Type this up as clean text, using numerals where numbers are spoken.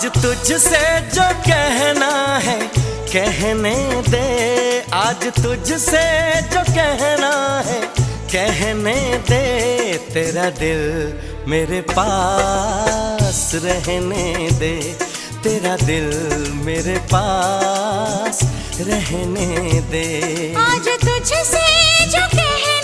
आज तुझसे जो कहना है कहने दे, आज तुझसे जो कहना है कहने दे। तेरा दिल मेरे पास रहने दे, तेरा दिल मेरे पास रहने दे। आज तुझसे जो कहना